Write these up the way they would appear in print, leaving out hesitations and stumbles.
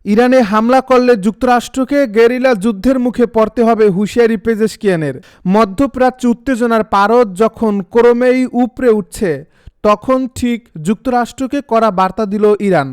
ইরানে হামলা করলে যুক্তরাষ্ট্রকে গেরিলা যুদ্ধের মুখে পড়তে হবে হুঁশিয়ারি পেজেশকিয়ানের। মধ্যপ্রাচ্য উত্তেজনার পারদ যখন ক্রমেই উপড়ে উঠছে, তখন ঠিক যুক্তরাষ্ট্রকে কড়া বার্তা দিল ইরান।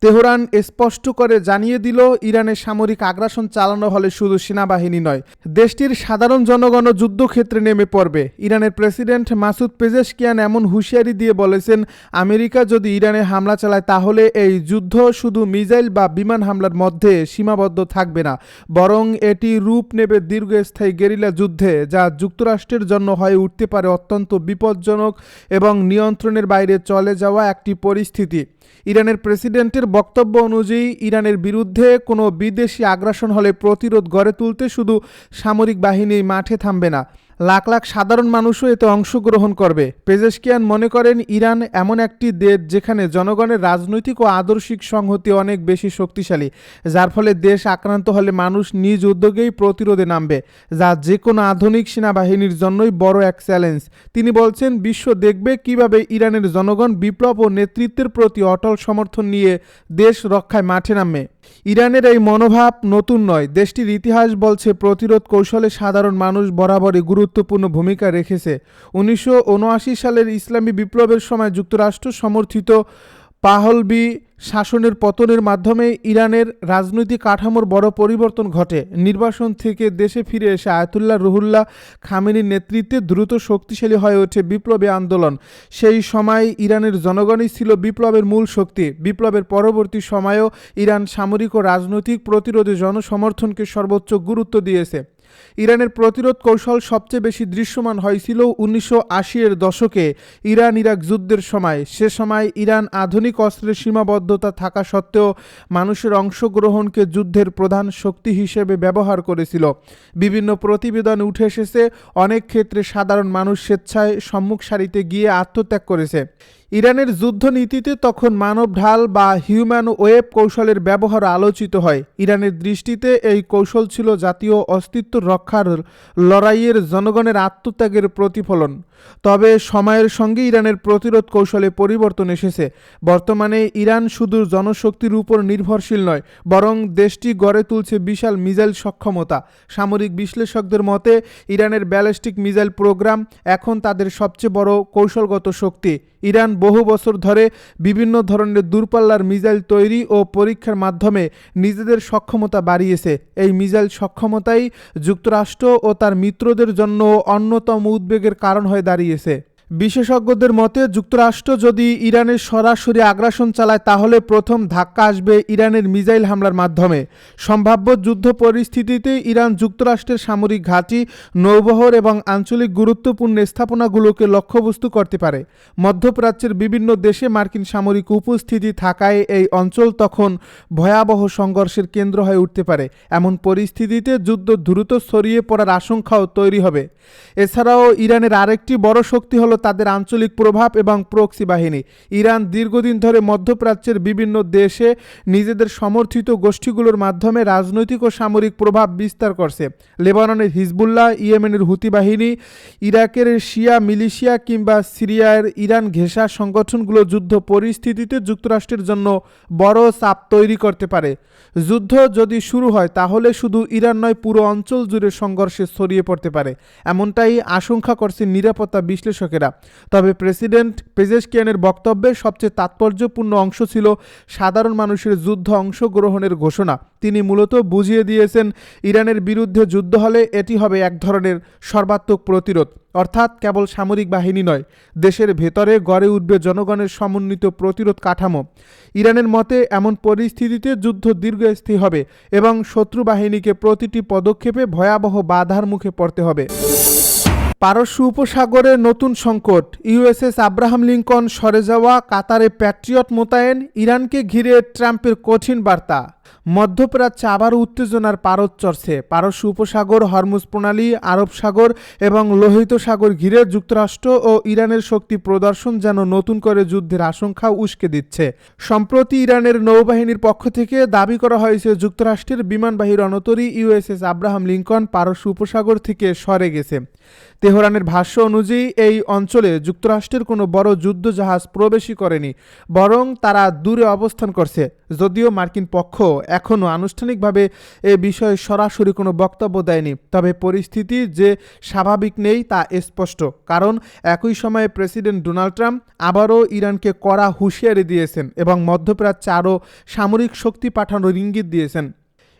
তেহরান স্পষ্ট করে জানিয়ে দিল, ইরানের সামরিক আগ্রাসন চালানো হলে শুধু সেনাবাহিনী নয়, দেশটির সাধারণ জনগণও যুদ্ধক্ষেত্রে নেমে পড়বে। ইরানের প্রেসিডেন্ট মাসুদ পেজেশকিয়ান এমন হুঁশিয়ারি দিয়ে বলেছেন, আমেরিকা যদি ইরানে হামলা চালায় তাহলে এই যুদ্ধ শুধু মিসাইল বা বিমান হামলার মধ্যে সীমাবদ্ধ থাকবে না, বরং এটি রূপ নেবে দীর্ঘস্থায়ী গেরিলা যুদ্ধে, যা যুক্তরাষ্ট্রের জন্য হয়ে উঠতে পারে অত্যন্ত বিপজ্জনক এবং নিয়ন্ত্রণের বাইরে চলে যাওয়া একটি পরিস্থিতি। ইরানের প্রেসিডেন্টের বক্তব্য অনুযায়ী, ইরানের বিরুদ্ধে কোনো বিদেশি আগ্রাসন হলে প্রতিরোধ গড়ে তুলতে শুধু সামরিক বাহিনী মাঠে থামবে না, লাখ লাখ সাধারণ মানুষও এতে অংশগ্রহণ করবে। পেজেশকিয়ান মনে করেন, ইরান এমন একটি দেশ যেখানে জনগণের রাজনৈতিক ও আদর্শিক সংহতি অনেক বেশি শক্তিশালী, যার ফলে দেশ আক্রান্ত হলে মানুষ নিজ উদ্যোগেই প্রতিরোধে নামবে, যা যে কোনো আধুনিক সেনাবাহিনীর জন্যই বড় এক চ্যালেঞ্জ। তিনি বলছেন, বিশ্ব দেখবে কিভাবে ইরানের জনগণ বিপ্লব ও নেতৃত্বের প্রতি অটল সমর্থন নিয়ে দেশ রক্ষায় মাঠে নামে। ইরানের এই মনোভাব নতুন নয়, দেশটির ইতিহাস বলছে প্রতিরোধ কৌশলে সাধারণ মানুষ বরাবরই গুরুত্বপূর্ণ ভূমিকা রেখেছে। 1979 সালের ইসলামী বিপ্লবের সময় যুক্তরাষ্ট্র সমর্থিত পাহলভি শাসনের পতনের মাধ্যমে ইরানের রাজনৈতিক কাঠামোর বড় পরিবর্তন ঘটে। নির্বাসন থেকে দেশে ফিরে এসে আয়াতুল্লাহ রুহুল্লাহ খামেনির নেতৃত্বে দ্রুত শক্তিশালী হয়ে ওঠে বিপ্লবী আন্দোলন। সেই সময় ইরানের জনগণই ছিল বিপ্লবের মূল শক্তি। বিপ্লবের পরবর্তী সময়েও ইরান সামরিক ও রাজনৈতিক প্রতিরোধে জনসমর্থনকে সর্বোচ্চ গুরুত্ব দিয়েছে। ইরানের প্রতিরোধ কৌশল সবচেয়ে বেশি দৃশ্যমান হয়েছিল 1980-এর দশকে ইরান ইরাক যুদ্ধের সময়। সে সময় ইরান আধুনিক অস্ত্রের সীমাবদ্ধতা থাকা সত্ত্বেও মানুষের অংশগ্রহণকে যুদ্ধের প্রধান শক্তি হিসেবে ব্যবহার করেছিল। বিভিন্ন প্রতিবেদনে উঠে এসেছে, অনেক ক্ষেত্রে সাধারণ মানুষ স্বেচ্ছায় সম্মুখ সারিতে গিয়ে আত্মত্যাগ করেছে। ইরানের যুদ্ধনীতিতে তখন মানব ঢাল বা হিউম্যান ওয়েব কৌশলের ব্যবহার আলোচিত হয়। ইরানের দৃষ্টিতে এই কৌশল ছিল জাতীয় অস্তিত্ব রক্ষার লড়াইয়ের জনগণের আত্মত্যাগের প্রতিফলন। তবে সময়ের সঙ্গে ইরানের প্রতিরোধ কৌশলে পরিবর্তন এসেছে। বর্তমানে ইরান শুধু জনশক্তির উপর নির্ভরশীল নয়, বরং দেশটি গড়ে তুলছে বিশাল মিসাইল সক্ষমতা। সামরিক বিশ্লেষকদের মতে, ইরানের ব্যালিস্টিক মিসাইল প্রোগ্রাম এখন তাদের সবচেয়ে বড় কৌশলগত শক্তি। ইরান বহু বছর ধরে বিভিন্ন ধরনের দূরপাল্লার মিসাইল তৈরি ও পরীক্ষার মাধ্যমে নিজেদের সক্ষমতা বাড়িয়েছে। এই মিসাইল সক্ষমতাই যুক্তরাষ্ট্র ও তার মিত্রদের জন্য অন্যতম উদ্বেগের কারণ হয়ে দাঁড়িয়েছে। বিশেষজ্ঞদের মতে, যুক্তরাষ্ট্র যদি ইরানের সরাসরি আগ্রাসন চালায় তাহলে প্রথম ধাক্কা আসবে ইরানের মিসাইল হামলার মাধ্যমে। সম্ভাব্য যুদ্ধ পরিস্থিতিতে ইরান যুক্তরাষ্ট্রের সামরিক ঘাঁটি, নৌবহর এবং আঞ্চলিক গুরুত্বপূর্ণ স্থাপনাগুলোকে লক্ষ্যবস্তু করতে পারে। মধ্যপ্রাচ্যের বিভিন্ন দেশে মার্কিন সামরিক উপস্থিতি থাকায় এই অঞ্চল তখন ভয়াবহ সংঘর্ষের কেন্দ্র হয়ে উঠতে পারে। এমন পরিস্থিতিতে যুদ্ধ দ্রুত ছড়িয়ে পড়ার আশঙ্কাও তৈরি হবে। এছাড়াও ইরানের আরেকটি বড় শক্তি হলো তাদের আঞ্চলিক প্রভাব এবং প্রক্সি বাহিনী। ইরান দীর্ঘদিন ধরে মধ্যপ্রাচ্যের বিভিন্ন দেশে নিজেদের সমর্থিত গোষ্ঠীগুলোর মাধ্যমে রাজনৈতিক ও সামরিক প্রভাব বিস্তার করছে। লেবাননের হিজবুল্লাহ, ইয়েমেনের হুতি বাহিনী, ইরাকের শিয়া মিলিশিয়া কিংবা সিরিয়ার ইরান ঘেঁষা সংগঠনগুলো যুদ্ধ পরিস্থিতিতে যুক্তরাষ্ট্রের জন্য বড় চাপ তৈরি করতে পারে। যুদ্ধ যদি শুরু হয় তাহলে শুধু ইরান নয়, পুরো অঞ্চল জুড়ে সংঘর্ষে ছড়িয়ে পড়তে পারে, এমনটাই আশঙ্কা করছেন নিরাপত্তা বিশ্লেষকেরা। তবে প্রেসিডেন্ট পেজেশকিয়ানের বক্তব্যে সবচেয়ে তাৎপর্যপূর্ণ অংশ ছিল সাধারণ মানুষের যুদ্ধ অংশগ্রহণের ঘোষণা। তিনি মূলত বুঝিয়ে দিয়েছেন, ইরানের বিরুদ্ধে যুদ্ধ হলে এটি হবে এক ধরনের সর্বাত্মক প্রতিরোধ, অর্থাৎ কেবল সামরিক বাহিনী নয়, দেশের ভেতরে গড়ে উঠবে জনগণের সমন্বিত প্রতিরোধ কাঠামো। ইরানের মতে, এমন পরিস্থিতিতে যুদ্ধ দীর্ঘস্থায়ী হবে এবং শত্রু বাহিনীকে প্রতিটি পদক্ষেপে ভয়াবহ বাধার মুখে পড়তে হবে। পারস্য উপসাগরে নতুন সংকট, ইউএসএস আব্রাহাম লিঙ্কন সরে যাওয়া, কাতারে প্যাট্রিয়ট মোতায়েন, ইরানকে ঘিরে ট্রাম্পের কঠিন বার্তা। মধ্যপ্রাচ্যে আবারও উত্তেজনার পারদ চড়ছে। পারস্য উপসাগর, হরমুজ প্রণালী, আরব সাগর এবং লোহিত সাগর ঘিরে যুক্তরাষ্ট্র ও ইরানের শক্তি প্রদর্শন যেন নতুন করে যুদ্ধের আশঙ্কা উস্কে দিচ্ছে। সম্প্রতি ইরানের নৌবাহিনীর পক্ষ থেকে দাবি করা হয়েছে, যুক্তরাষ্ট্রের বিমানবাহী রণতরী ইউএসএস আব্রাহাম লিঙ্কন পারস্য উপসাগর থেকে সরে গেছে। তেহরান তেহরানের ভাষ্য অনুযায়ী এই অঞ্চলে যুক্তরাষ্ট্রের কোনো বড় যুদ্ধজাহাজ প্রবেশই করেনি, বরং তারা দূরে অবস্থান করছে। যদিও মার্কিন পক্ষ এখনও আনুষ্ঠানিকভাবে এ বিষয়ে সরাসরি কোনো বক্তব্য দেয়নি, তবে পরিস্থিতি যে স্বাভাবিক নেই তা স্পষ্ট, কারণ একই সময়ে প্রেসিডেন্ট ডোনাল্ড ট্রাম্প আবারও ইরানকে কড়া হুঁশিয়ারি দিয়েছেন এবং মধ্যপ্রাচ্যে আরও সামরিক শক্তি পাঠানোর ইঙ্গিত দিয়েছেন।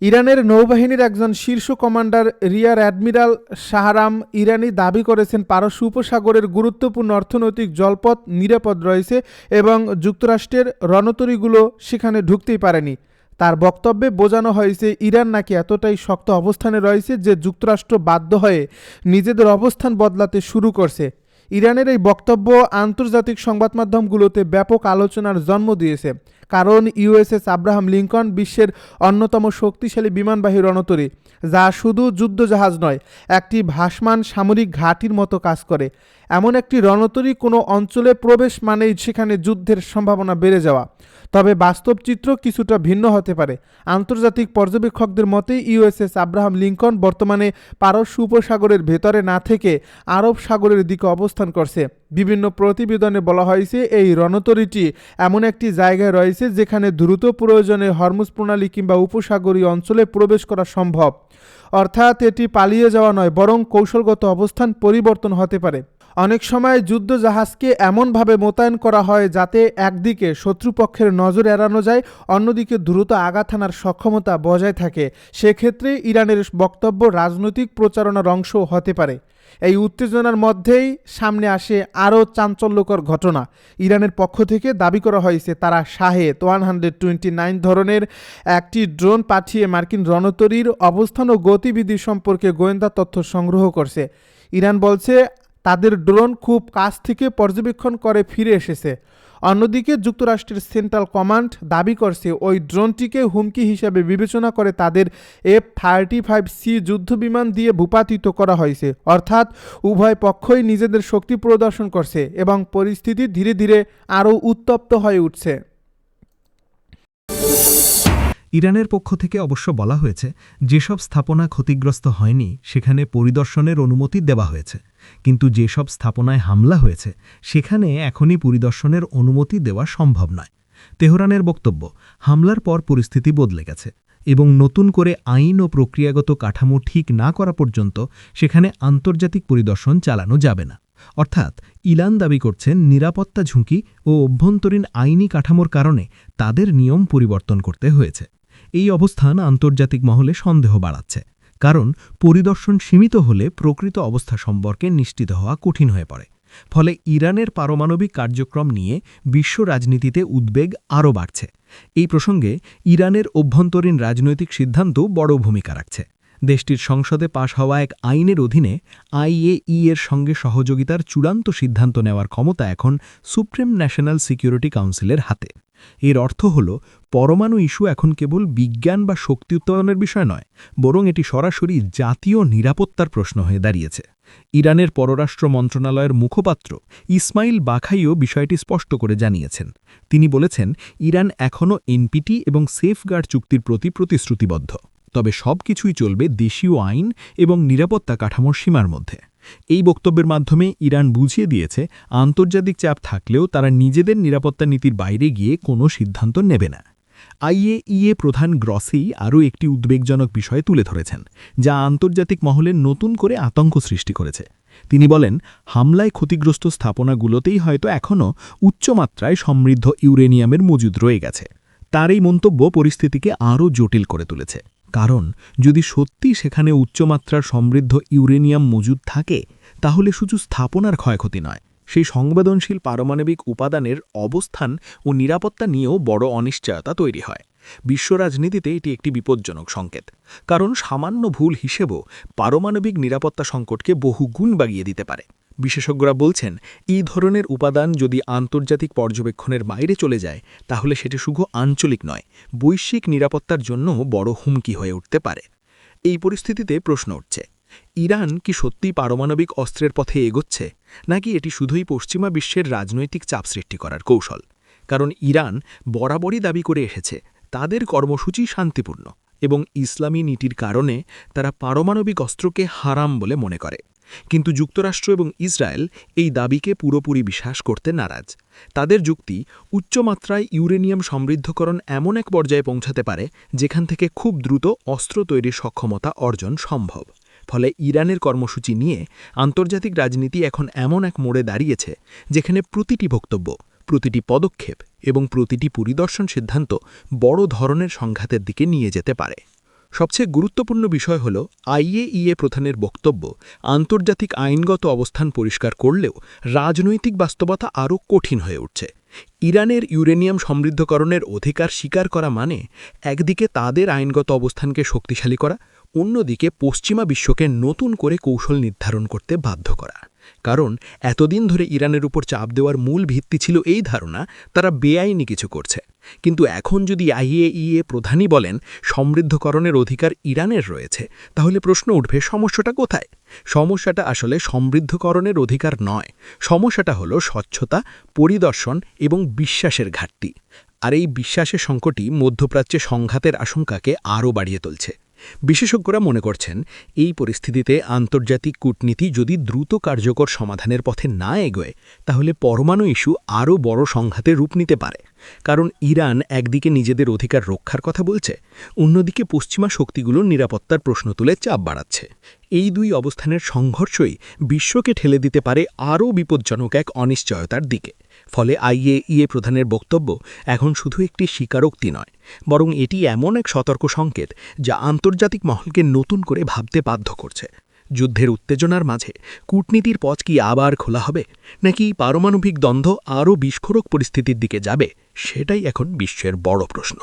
ইরানের নৌবাহিনীর একজন শীর্ষ কমান্ডার রিয়ার অ্যাডমিরাল শাহরাম ইরানি দাবি করেছেন পারস্য উপসাগরের গুরুত্বপূর্ণ অর্থনৈতিক জলপথ নিরাপদ রয়েছে এবং যুক্তরাষ্ট্রের রণতরীগুলো সেখানে ঢুকতেই পারেনি। তার বক্তব্যে বোঝানো হয়েছে ইরান নাকি এতটাই শক্ত অবস্থানে রয়েছে যে যুক্তরাষ্ট্র বাধ্য হয়ে নিজেদের অবস্থান বদলাতে শুরু করছে। ইরানের এই বক্তব্য আন্তর্জাতিক সংবাদ মাধ্যমগুলোতে ব্যাপক আলোচনার জন্ম দিয়েছে, কারণ ইউএসএস আব্রাহাম লিঙ্কন বিশ্বের অন্যতম শক্তিশালী বিমানবাহী রণতরী, যা শুধু যুদ্ধজাহাজ নয়, একটি ভাসমান সামরিক ঘাঁটির মতো কাজ করে। এমন একটি রণতরী কোনো অঞ্চলে প্রবেশ মানেই সেখানে যুদ্ধের সম্ভাবনা বেড়ে যাওয়া। তবে বাস্তব চিত্র কিছুটা ভিন্ন হতে পারে। আন্তর্জাতিক পর্যবেক্ষকদের মতে ইউএসএস আব্রাহাম লিঙ্কন বর্তমানে পারস্য উপসাগরের ভেতরে না থেকে আরব সাগরের দিকে অবস্থান করছে। বিভিন্ন প্রতিবেদনে বলা হয়েছে এই রণতরীটি এমন একটি জায়গায় রয়েছে যেখানে দ্রুত প্রয়োজনে হরমুজ প্রণালী কিংবা উপসাগরীয় অঞ্চলে প্রবেশ করা সম্ভব। অর্থাৎ এটি পালিয়ে যাওয়া নয়, বরং কৌশলগত অবস্থান পরিবর্তন হতে পারে। অনেক সময় যুদ্ধজাহাজকে এমনভাবে মোতায়েন করা হয় যাতে একদিকে শত্রুপক্ষের নজর এড়ানো যায়, অন্যদিকে দ্রুত আঘাত হানার সক্ষমতা বজায় থাকে। সেক্ষেত্রে ইরানের বক্তব্য রাজনৈতিক প্রচারণার অংশ হতে পারে। এই উত্তেজনার মধ্যেই সামনে আসে আরও চাঞ্চল্যকর ঘটনা। ইরানের পক্ষ থেকে দাবি করা হয়েছে তারা শাহেদ 129 ধরনের একটি ড্রোন পাঠিয়ে মার্কিন রণতরীর অবস্থান ও গতিবিধি সম্পর্কে গোয়েন্দা তথ্য সংগ্রহ করছে। ইরান বলছে তাদের ড্রোন খুব কাছ থেকে পর্যবেক্ষণ করে ফিরে এসেছে। অন্যদিকে যুক্তরাষ্ট্রের সেন্ট্রাল কমান্ড দাবি করছে ওই ড্রোনটিকে হুমকি হিসেবে বিবেচনা করে তাদের F-35C যুদ্ধবিমান দিয়ে ভূপাতিত করা হয়েছে। অর্থাৎ উভয় পক্ষই নিজেদের শক্তি প্রদর্শন করছে এবং পরিস্থিতি ধীরে ধীরে আরও উত্তপ্ত হয়ে উঠছে। ইরানের পক্ষ থেকে অবশ্য বলা হয়েছে যেসব স্থাপনা ক্ষতিগ্রস্ত হয়নি সেখানে পরিদর্শনের অনুমতি দেওয়া হয়েছে, কিন্তু যেসব স্থাপনায় হামলা হয়েছে সেখানে এখনই পরিদর্শনের অনুমতি দেওয়া সম্ভব নয়। তেহরানের বক্তব্য, হামলার পর পরিস্থিতি বদলে গেছে এবং নতুন করে আইন ও প্রক্রিয়াগত কাঠামো ঠিক না করা পর্যন্ত সেখানে আন্তর্জাতিক পরিদর্শন চালানো যাবে না। অর্থাৎ ইরান দাবি করছেন নিরাপত্তা ঝুঁকি ও অভ্যন্তরীণ আইনি কাঠামোর কারণে তাদের নিয়ম পরিবর্তন করতে হয়েছে। এই অবস্থান আন্তর্জাতিক মহলে সন্দেহ বাড়াচ্ছে, কারণ পরিদর্শন সীমিত হলে প্রকৃত অবস্থা সম্পর্কে নিশ্চিত হওয়া কঠিন হয়ে পড়ে। ফলে ইরানের পারমাণবিক কার্যক্রম নিয়ে বিশ্ব রাজনীতিতে উদ্বেগ আরও বাড়ছে। এই প্রসঙ্গে ইরানের অভ্যন্তরীণ রাজনৈতিক সিদ্ধান্ত বড় ভূমিকা রাখছে। দেশটির সংসদে পাশ হওয়া এক আইনের অধীনে IAEA এর সঙ্গে সহযোগিতার চূড়ান্ত সিদ্ধান্ত নেওয়ার ক্ষমতা এখন সুপ্রিম ন্যাশনাল সিকিউরিটি কাউন্সিলের হাতে। এর অর্থ হল পরমাণু ইস্যু এখন কেবল বিজ্ঞান বা শক্তি উৎপাদনের বিষয় নয়, বরং এটি সরাসরি জাতীয় নিরাপত্তার প্রশ্ন হয়ে দাঁড়িয়েছে। ইরানের পররাষ্ট্র মন্ত্রণালয়ের মুখপাত্র ইসমাইল বাখাইও বিষয়টি স্পষ্ট করে জানিয়েছেন। তিনি বলেছেন, ইরান এখনও NPT এবং সেফগার্ড চুক্তির প্রতি প্রতিশ্রুতিবদ্ধ, তবে সবকিছুই চলবে দেশীয় আইন এবং নিরাপত্তা কাঠামোর সীমার মধ্যে। এই বক্তব্যের মাধ্যমে ইরান বুঝিয়ে দিয়েছে আন্তর্জাতিক চাপ থাকলেও তারা নিজেদের নিরাপত্তা নীতির বাইরে গিয়ে কোনো সিদ্ধান্ত নেবে না। IAEA প্রধান গ্রসি আরও একটি উদ্বেগজনক বিষয় তুলে ধরেছেন, যা আন্তর্জাতিক মহলে নতুন করে আতঙ্ক সৃষ্টি করেছে। তিনি বলেন, হামলায় ক্ষতিগ্রস্ত স্থাপনাগুলোতেই হয়তো এখনও উচ্চমাত্রায় সমৃদ্ধ ইউরেনিয়ামের মজুদ রয়ে গেছে। তার এই মন্তব্য পরিস্থিতিকে আরও জটিল করে তুলেছে, কারণ যদি সত্যি সেখানে উচ্চমাত্রার সমৃদ্ধ ইউরেনিয়াম মজুদ থাকে তাহলে শুধু স্থাপনার ক্ষয়ক্ষতি নয়, সেই সংবেদনশীল পারমাণবিক উপাদানের অবস্থান ও নিরাপত্তা নিয়েও বড় অনিশ্চয়তা তৈরি হয়। বিশ্ব রাজনীতিতে এটি একটি বিপজ্জনক সংকেত, কারণ সামান্য ভুল হিসেবেও পারমাণবিক নিরাপত্তা সংকটকে বহু গুণ বাড়িয়ে দিতে পারে। বিশেষজ্ঞরা বলছেন, এই ধরনের উপাদান যদি আন্তর্জাতিক পর্যবেক্ষণের বাইরে চলে যায় তাহলে সেটি শুধু আঞ্চলিক নয়, বৈশ্বিক নিরাপত্তার জন্য বড় হুমকি হয়ে উঠতে পারে। এই পরিস্থিতিতে প্রশ্ন উঠছে, ইরান কি সত্যিই পারমাণবিক অস্ত্রের পথে এগোচ্ছে, নাকি এটি শুধুই পশ্চিমা বিশ্বের রাজনৈতিক চাপ সৃষ্টি করার কৌশল? কারণ ইরান বরাবরই দাবি করে এসেছে তাদের কর্মসূচি শান্তিপূর্ণ এবং ইসলামী নীতির কারণে তারা পারমাণবিক অস্ত্রকে হারাম বলে মনে করে। কিন্তু যুক্তরাষ্ট্র এবং ইসরায়েল এই দাবিকে পুরোপুরি বিশ্বাস করতে নারাজ। তাদের যুক্তি, উচ্চমাত্রায় ইউরেনিয়াম সমৃদ্ধকরণ এমন এক পর্যায়ে পৌঁছাতে পারে যেখান থেকে খুব দ্রুত অস্ত্র তৈরির সক্ষমতা অর্জন সম্ভব। ফলে ইরানের কর্মসূচি নিয়ে আন্তর্জাতিক রাজনীতি এখন এমন এক মোড়ে দাঁড়িয়েছে যেখানে প্রতিটি বক্তব্য, প্রতিটি পদক্ষেপ এবং প্রতিটি পরিদর্শন সিদ্ধান্ত বড় ধরনের সংঘাতের দিকে নিয়ে যেতে পারে। সবচেয়ে গুরুত্বপূর্ণ বিষয় হল IAEA প্রধানের বক্তব্য আন্তর্জাতিক আইনগত অবস্থান পরিষ্কার করলেও রাজনৈতিক বাস্তবতা আরও কঠিন হয়ে উঠছে। ইরানের ইউরেনিয়াম সমৃদ্ধকরণের অধিকার স্বীকার করা মানে একদিকে তাদের আইনগত অবস্থানকে শক্তিশালী করা, অন্যদিকে পশ্চিমা বিশ্বকে নতুন করে কৌশল নির্ধারণ করতে বাধ্য করা। কারণ এতদিন ধরে ইরানের উপর চাপ দেওয়ার মূল ভিত্তি ছিল এই ধারণা তারা বেআইনি কিছু করছে। কিন্তু এখন যদি IAEA প্রধানই বলেন সমৃদ্ধকরণের অধিকার ইরানের রয়েছে, তাহলে প্রশ্ন উঠবে সমস্যাটা কোথায়? সমস্যাটা আসলে সমৃদ্ধকরণের অধিকার নয়, সমস্যাটা হলো স্বচ্ছতা, পরিদর্শন এবং বিশ্বাসের ঘাটতি। আর এই বিশ্বাসের সংকটই মধ্যপ্রাচ্যে সংঘাতের আশঙ্কাকে আরও বাড়িয়ে তুলছে। বিশেষজ্ঞরা মনে করছেন এই পরিস্থিতিতে আন্তর্জাতিক কূটনীতি যদি দ্রুত কার্যকর সমাধানের পথে না এগোয়, তাহলে পরমাণু ইস্যু আরও বড় সংঘাতে রূপ নিতে পারে। কারণ ইরান একদিকে নিজেদের অধিকার রক্ষার কথা বলছে, অন্যদিকে পশ্চিমা শক্তিগুলোর নিরাপত্তার প্রশ্ন তুলে চাপ বাড়াচ্ছে। এই দুই অবস্থানের সংঘর্ষই বিশ্বকে ঠেলে দিতে পারে আরও বিপজ্জনক এক অনিশ্চয়তার দিকে। ফলে IAEA প্রধানের বক্তব্য এখন শুধু একটি স্বীকারোক্তি নয়, বরং এটি এমন এক সতর্ক সংকেত যা আন্তর্জাতিক মহলকে নতুন করে ভাবতে বাধ্য করছে। যুদ্ধের উত্তেজনার মাঝে কূটনীতির পথ কি আবার খোলা হবে, নাকি পারমাণবিক দ্বন্দ্ব আরও বিস্ফোরক পরিস্থিতির দিকে যাবে, সেটাই এখন বিশ্বের বড় প্রশ্ন।